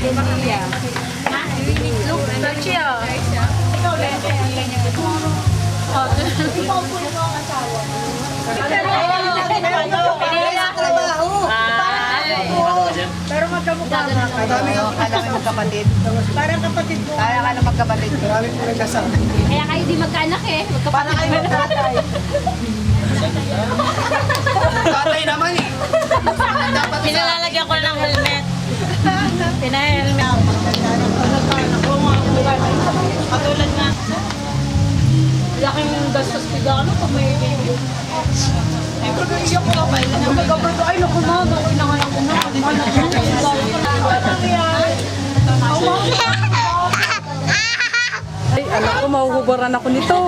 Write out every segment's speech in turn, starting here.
Lucia. Lucia. Pero magkamukha nga kayo. Kala kayo magkapatid. Parang kapatid mo. Kaya ka na magkapatid. Marami po nagkasama. Kaya kayo di magkaanak eh. Para kayo magkatay. Tatay naman eh. Pinalalagyan ko ng helmet. Pinahelmet. Katulad nga. Laking gastos pigano pag may baby. Ay, pero iyak ko ba? Ay, naku na. Gawin na nga lang ko na. Ay, alam ko, mahuhubaran ako nito.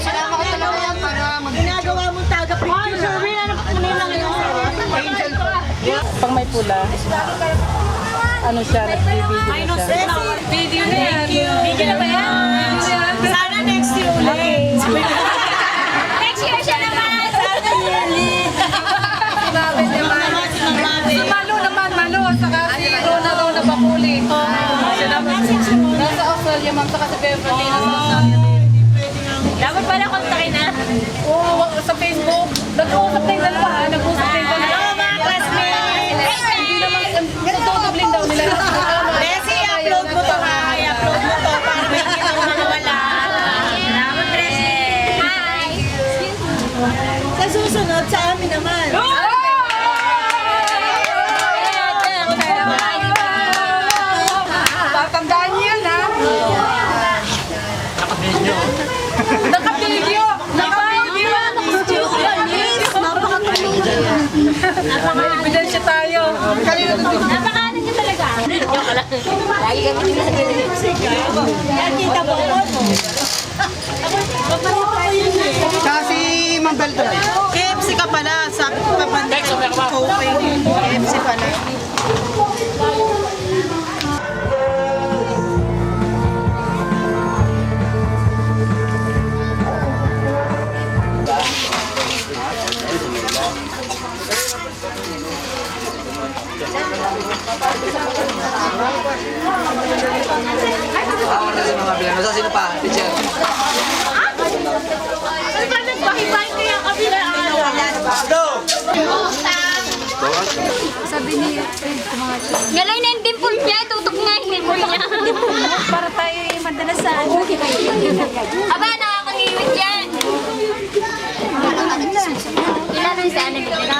Sinama ko talaga yan para Ginagawa mong taga-picture. Ay, survey na lang yun. Pang may pula. Ano siya, nagbibigay na siya. Video na yan. Video na ba yan? Sana next year ulit. Next year siya naman. Sana yearly. Si Malo naman, Malo. Saka si Rona Bakuli. Siya naman. Nasa Australia, ma'am. Saka si Beverly. Nasa Australia. Dapat pala kontakin na. Oo, sa Facebook. Nag-uusap na yung dalawa. Nag-uusap na yung dalawa. Hello mga classmates. Hindi naman, tututubling daw nila. Desi, upload mo to ha. I-upload mo to para may hindi mo nawala. Salamat, Desi. Hi. Sa susunod, sa amin naman. Tatandaan niyo yan, ha? Nakapidyo. Nakapidyo! May ebidensya tayo. Napakaano niyo talaga. Joke lang. Lagi kami nila. Yan, kita mo. Tsaka si Ma'am Beltran. KFC ka pala. Sabi ko ka banda. Okay. KFC pala. Ako na sa mga bilang. Sa sino pa? Teacher. Ano ba nagbahibahin kaya kami na Galay na yung dimple niya, itutok nga yung dimple niya. Para tayo madalas sa ano. Aba, nakakangiwit yan. Ilan ang sana nila?